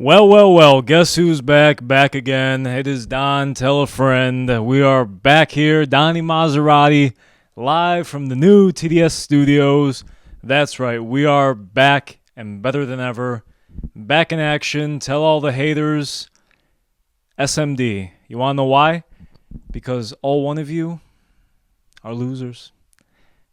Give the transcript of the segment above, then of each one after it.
Well, guess who's back? Back again. It is Don, tell a friend. We are back here, Donnie Maserati, live from the new TDS studios. That's right, we are back and better than ever. Back in action, tell all the haters, SMD. You want to know why? Because all one of you are losers.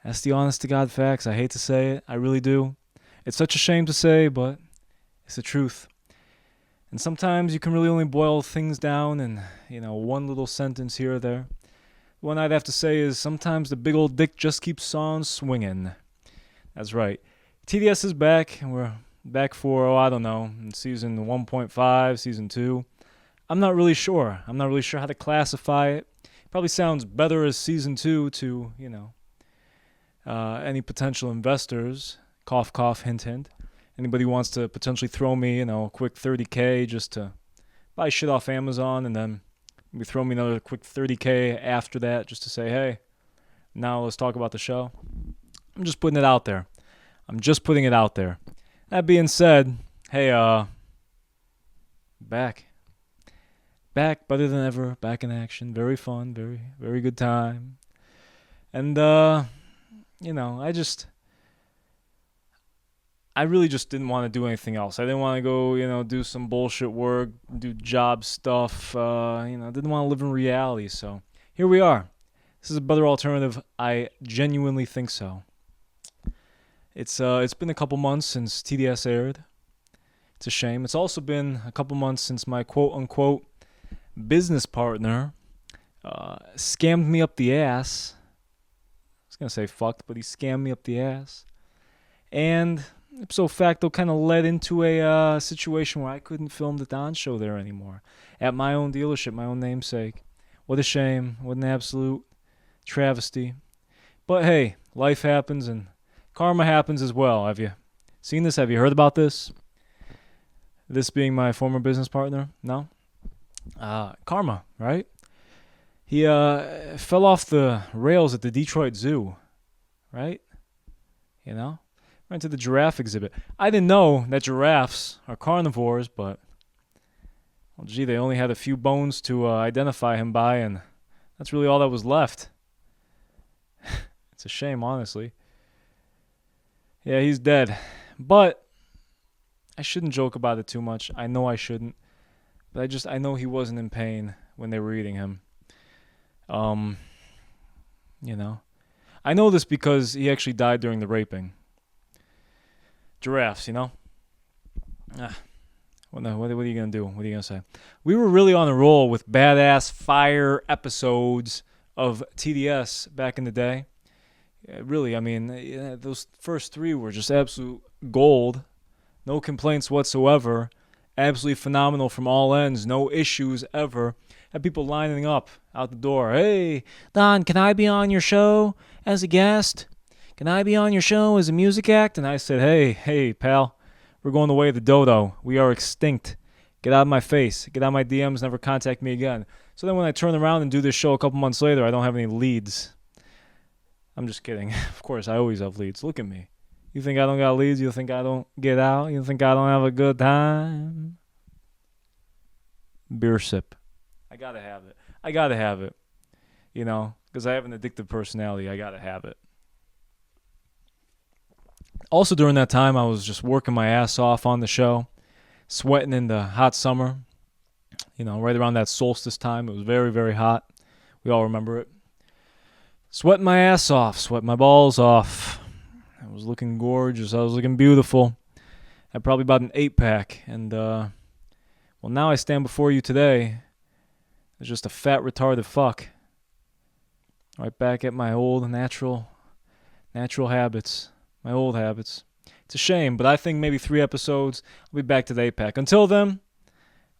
That's the honest to God facts. I hate to say it, I really do. It's such a shame to say, but it's the truth. And sometimes you can really only boil things down in, one little sentence here or there. One I'd have to say is sometimes the big old dick just keeps on swinging. That's right. TDS is back, and we're back for, in season 1.5, season 2. I'm not really sure. I'm not really sure how to classify it. Probably sounds better as season 2 to, any potential investors. Cough, cough, hint, hint. Anybody wants to potentially throw me, a quick $30K just to buy shit off Amazon and then maybe throw me another quick $30K after that just to say, hey, now let's talk about the show. I'm just putting it out there. That being said, hey, back. Back, better than ever, back in action. Very fun, very, very good time. And, I really just didn't want to do anything else. I didn't want to go, do some bullshit work, do job stuff. Didn't want to live in reality. So here we are. This is a better alternative. I genuinely think so. It's been a couple months since TDS aired. It's a shame. It's also been a couple months since my quote-unquote business partner scammed me up the ass. I was going to say fucked, but he scammed me up the ass. And ipso facto kind of led into a situation where I couldn't film the Don Show there anymore. At my own dealership, my own namesake. What a shame. What an absolute travesty. But hey, life happens and karma happens as well. Have you seen this? Have you heard about this? This being my former business partner? No? Karma, right? He fell off the rails at the Detroit Zoo, right? Went to the giraffe exhibit. I didn't know that giraffes are carnivores, but, they only had a few bones to identify him by, and that's really all that was left. It's a shame, honestly. Yeah, he's dead. But I shouldn't joke about it too much. I know I shouldn't. But I know he wasn't in pain when they were eating him. I know this because he actually died during the raping. Giraffes, What are you going to do? What are you going to say? We were really on a roll with badass fire episodes of TDS back in the day. Really, those first 3 were just absolute gold. No complaints whatsoever. Absolutely phenomenal from all ends. No issues ever. Had people lining up out the door. Hey, Don, can I be on your show as a guest? Can I be on your show as a music act? And I said, hey, pal, we're going the way of the dodo. We are extinct. Get out of my face. Get out of my DMs. Never contact me again. So then when I turn around and do this show a couple months later, I don't have any leads. I'm just kidding. Of course, I always have leads. Look at me. You think I don't got leads? You think I don't get out? You think I don't have a good time? Beer sip. I gotta have it. Because I have an addictive personality. I gotta have it. Also, during that time, I was just working my ass off on the show, sweating in the hot summer. Right around that solstice time, it was very, very hot. We all remember it. Sweating my ass off, sweating my balls off. I was looking gorgeous. I was looking beautiful. I had probably about an 8-pack. And, now I stand before you today as just a fat, retarded fuck. Right back at my old natural habits. My old habits. It's a shame, but I think maybe 3 episodes, I'll be back to the 8-pack. Until then,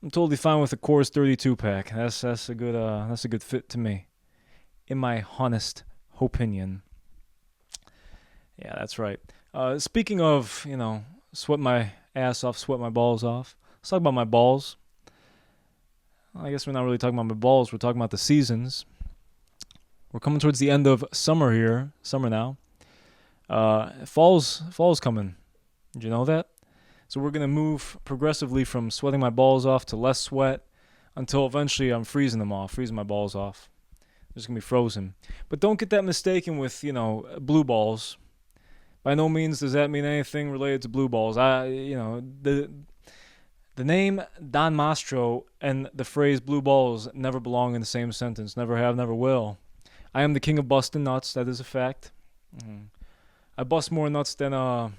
I'm totally fine with the Coors 32-pack. That's a good fit to me, in my honest opinion. Yeah, that's right. Speaking of, sweat my ass off, sweat my balls off. Let's talk about my balls. I guess we're not really talking about my balls. We're talking about the seasons. We're coming towards the end of summer here. Summer now. Fall's coming. Did you know that? So we're going to move progressively from sweating my balls off to less sweat until eventually I'm freezing them off, freezing my balls off. They're just going to be frozen. But don't get that mistaken with, blue balls. By no means does that mean anything related to blue balls. The name Don Mastro and the phrase blue balls never belong in the same sentence. Never have, never will. I am the king of busting nuts. That is a fact. I bust more nuts than a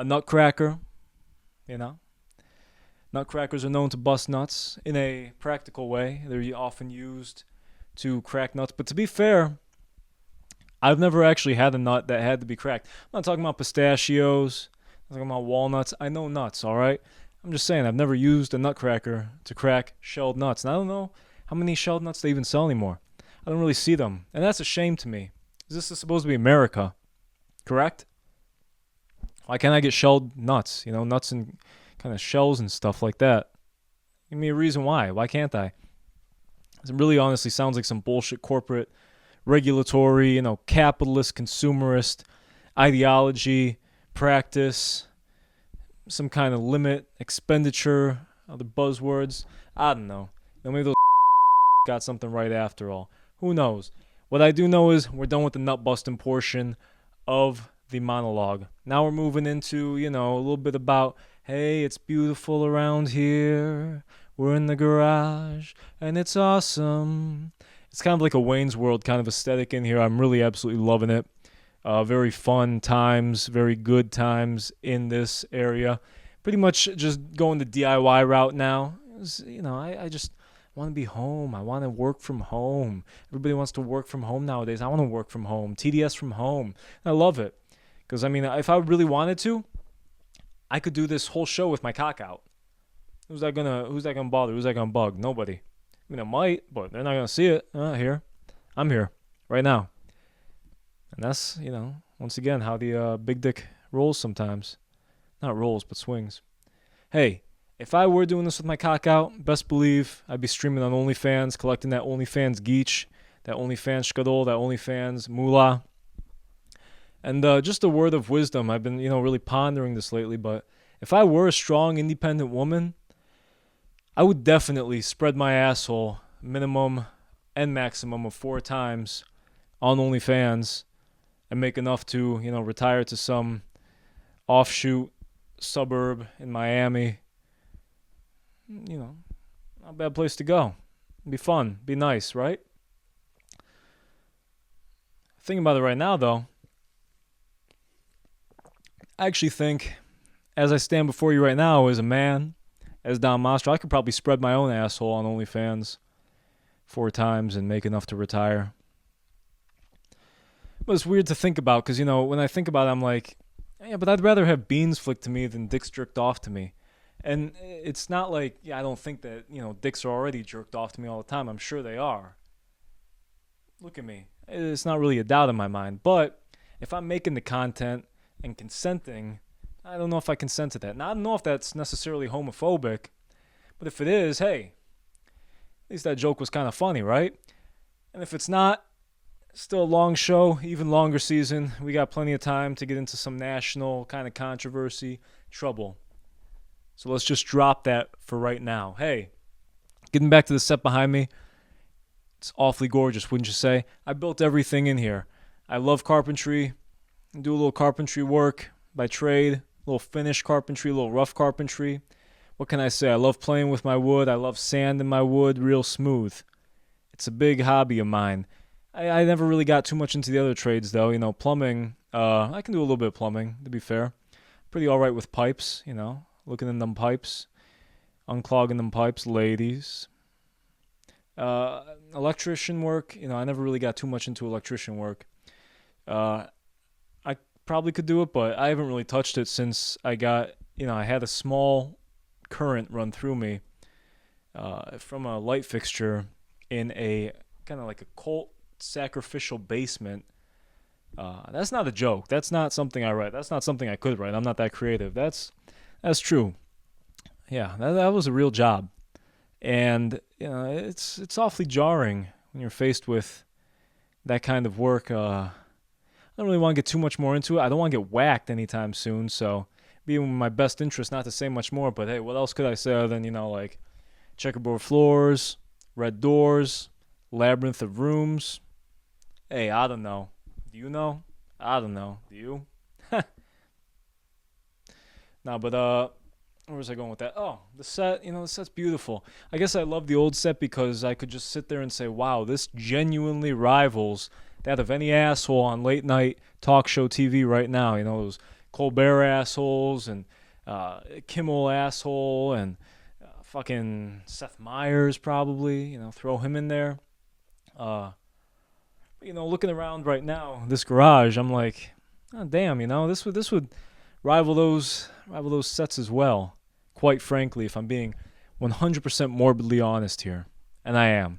nutcracker. Nutcrackers are known to bust nuts in a practical way. They're often used to crack nuts. But to be fair, I've never actually had a nut that had to be cracked. I'm not talking about pistachios. I'm talking about walnuts. I know nuts, all right? I'm just saying I've never used a nutcracker to crack shelled nuts. And I don't know how many shelled nuts they even sell anymore. I don't really see them. And that's a shame to me. This is supposed to be America, correct? Why can't I get shelled nuts? Nuts and kind of shells and stuff like that. Give me a reason why. Why can't I? It really honestly sounds like some bullshit corporate regulatory, capitalist, consumerist ideology, practice, some kind of limit, expenditure, other buzzwords. I don't know. Maybe those got something right after all. Who knows? What I do know is we're done with the nut busting portion of the monologue. Now we're moving into, a little bit about, hey, it's beautiful around here. We're in the garage, and it's awesome. It's kind of like a Wayne's World kind of aesthetic in here. I'm really absolutely loving it. Very fun times, very good times in this area. Pretty much just going the DIY route now. I just want to be home. I want to work from home. Everybody wants to work from home nowadays. I want to work from home. TDS from home. I love it. Because, if I really wanted to, I could do this whole show with my cock out. Who's that gonna bother? Who's that gonna bug? Nobody. It might, but they're not gonna see it. Here. I'm here. Right now. And that's, once again, how the big dick rolls sometimes. Not rolls, but swings. Hey, if I were doing this with my cock out, best believe I'd be streaming on OnlyFans, collecting that OnlyFans geech, that OnlyFans shkadol, that OnlyFans moolah. And just a word of wisdom, I've been, really pondering this lately, but if I were a strong, independent woman, I would definitely spread my asshole minimum and maximum of 4 times on OnlyFans and make enough to, retire to some offshoot suburb in Miami. Not a bad place to go. It'd be fun. Be nice, right? Thinking about it right now, though, I actually think, as I stand before you right now as a man, as Don Mastro, I could probably spread my own asshole on OnlyFans 4 times and make enough to retire. But it's weird to think about because, when I think about it, I'm like, yeah, but I'd rather have beans flicked to me than dicks jerked off to me. And it's not like, I don't think that, dicks are already jerked off to me all the time. I'm sure they are. Look at me. It's not really a doubt in my mind. But if I'm making the content and consenting, I don't know if I consent to that. Now, I don't know if that's necessarily homophobic, but if it is, hey, at least that joke was kind of funny, right? And if it's not, still a long show, even longer season. We got plenty of time to get into some national kind of controversy, trouble. So let's just drop that for right now. Hey, getting back to the set behind me, it's awfully gorgeous, wouldn't you say? I built everything in here. I love carpentry, do a little carpentry work by trade, a little finished carpentry, a little rough carpentry. What can I say? I love playing with my wood. I love sand in my wood, real smooth. It's a big hobby of mine. I never really got too much into the other trades, though. Plumbing, I can do a little bit of plumbing, to be fair. Pretty all right with pipes, looking in them pipes, unclogging them pipes, ladies. Electrician work, I never really got too much into electrician work. I probably could do it, but I haven't really touched it since I got, I had a small current run through me from a light fixture in a kind of like a cult sacrificial basement. That's not a joke. That's not something I write. That's not something I could write. I'm not that creative. That's true. Yeah, that was a real job. And it's awfully jarring when you're faced with that kind of work. I I don't really want to get too much more into it. I don't want to get whacked anytime soon, so being in my best interest not to say much more, but hey, what else could I say other than, like checkerboard floors, red doors, labyrinth of rooms? Hey, I don't know. Do you know? I don't know. Do you? No, but where was I going with that? Oh, the set, the set's beautiful. I guess I love the old set because I could just sit there and say, wow, this genuinely rivals that of any asshole on late night talk show TV right now. Those Colbert assholes and Kimmel asshole and fucking Seth Meyers probably, throw him in there. Looking around right now, this garage, I'm like, oh damn, this would rival those sets as well. Quite frankly, if I'm being 100% morbidly honest here, and I am.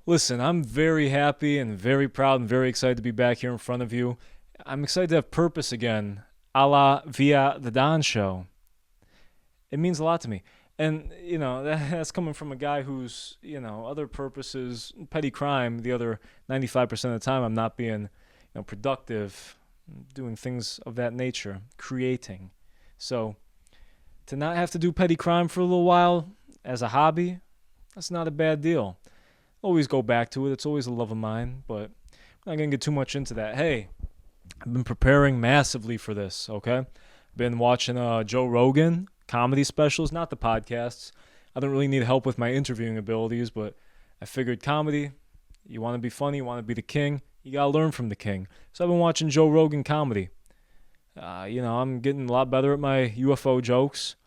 Listen, I'm very happy and very proud and very excited to be back here in front of you. I'm excited to have purpose again, a la Via the Don Show. It means a lot to me. And, that's coming from a guy who's, other purposes, petty crime, the other 95% of the time I'm not being, productive, doing things of that nature, creating. So, to not have to do petty crime for a little while as a hobby, that's not a bad deal. Always go back to it. It's always a love of mine, but I'm not going to get too much into that. Hey, I've been preparing massively for this, okay? Been watching Joe Rogan comedy specials, not the podcasts. I don't really need help with my interviewing abilities, but I figured comedy, you want to be funny, you want to be the king, you got to learn from the king. So I've been watching Joe Rogan comedy. I'm getting a lot better at my UFO jokes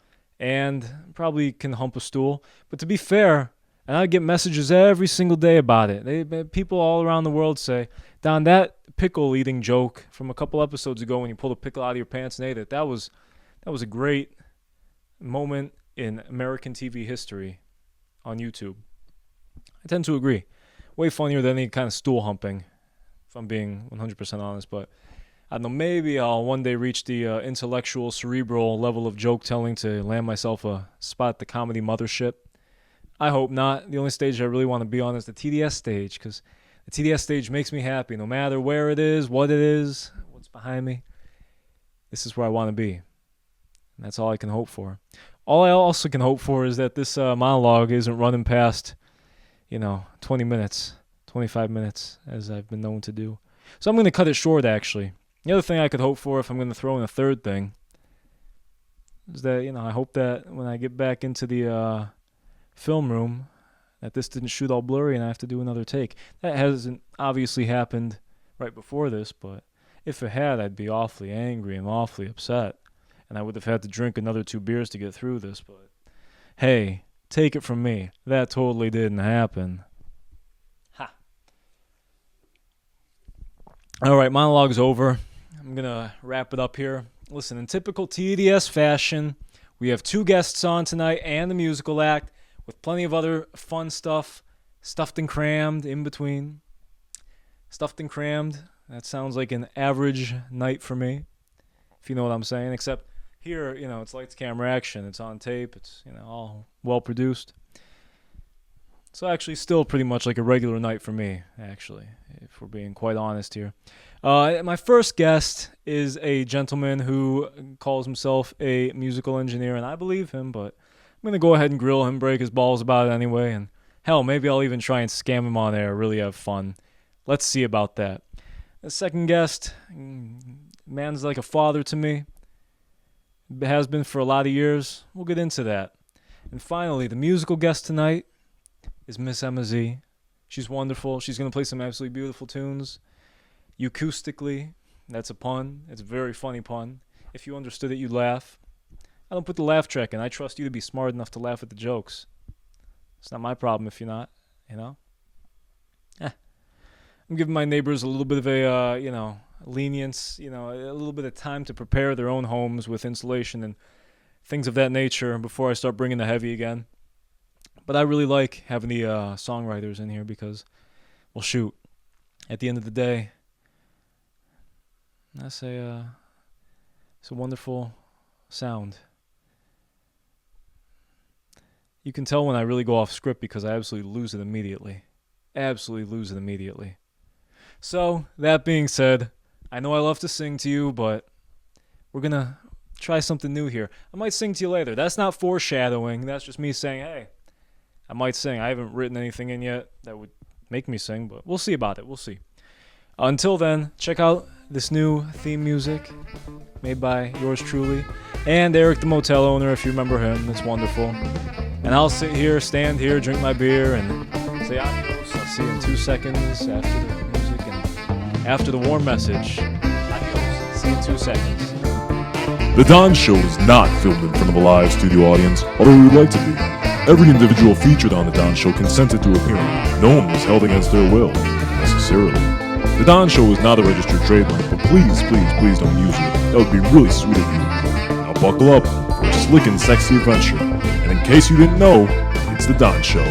and probably can hump a stool. But to be fair, and I get messages every single day about it. People all around the world say, Don, that pickle eating joke from a couple episodes ago when you pulled a pickle out of your pants and ate it, that was a great moment in American TV history on YouTube. I tend to agree. Way funnier than any kind of stool humping, if I'm being 100% honest, but I don't know, maybe I'll one day reach the intellectual, cerebral level of joke telling to land myself a spot at the comedy mothership. I hope not. The only stage I really want to be on is the TDS stage, because the TDS stage makes me happy, no matter where it is, what it is, what's behind me. This is where I want to be. And that's all I can hope for. All I also can hope for is that this monologue isn't running past, 20 minutes, 25 minutes, as I've been known to do. So I'm going to cut it short, actually. The other thing I could hope for, if I'm going to throw in a third thing, is that, I hope that when I get back into the film room, that this didn't shoot all blurry and I have to do another take. That hasn't obviously happened right before this, but if it had, I'd be awfully angry and awfully upset. And I would have had to drink another 2 beers to get through this, but hey, take it from me. That totally didn't happen. Ha. All right, monologue's over. I'm going to wrap it up here. Listen, in typical TDS fashion, we have 2 guests on tonight and the musical act with plenty of other fun stuff, stuffed and crammed in between. Stuffed and crammed, that sounds like an average night for me, if you know what I'm saying, except here, it's lights, camera, action. It's on tape. It's, all well produced. So actually still pretty much like a regular night for me, actually, if we're being quite honest here. My first guest is a gentleman who calls himself a musical engineer, and I believe him, but I'm going to go ahead and grill him, break his balls about it anyway, and hell, maybe I'll even try and scam him on air, really have fun. Let's see about that. The second guest, man's like a father to me. Has been for a lot of years. We'll get into that. And finally, the musical guest tonight is Miss Emma Z. She's wonderful. She's going to play some absolutely beautiful tunes. Acoustically, that's a pun. It's a very funny pun. If you understood it, you'd laugh. I don't put the laugh track in. I trust you to be smart enough to laugh at the jokes. It's not my problem if you're not, I'm giving my neighbors a little bit of a, lenience, a little bit of time to prepare their own homes with insulation and things of that nature before I start bringing the heavy again. But I really like having the songwriters in here because, well, shoot, at the end of the day, it's a wonderful sound. You can tell when I really go off script because I absolutely lose it immediately. Absolutely lose it immediately. So, that being said, I know I love to sing to you, but we're gonna try something new here. I might sing to you later. That's not foreshadowing. That's just me saying, hey, I might sing. I haven't written anything in yet that would make me sing, but we'll see about it. We'll see. Until then, check out this new theme music made by yours truly and Eric the motel owner, if you remember him. It's wonderful. And I'll stand here, drink my beer, and say adios. I'll see you in 2 seconds after the music and after the warm message. Adios. See you in 2 seconds. The Don Show is not filmed in front of a live studio audience, although we would like to be. Every individual featured on The Don Show consented to appearing. No one was held against their will, necessarily. The Don Show is not a registered trademark, but please don't use it. That would be really sweet of you. Now buckle up for a slick and sexy adventure. And in case you didn't know, it's The Don Show.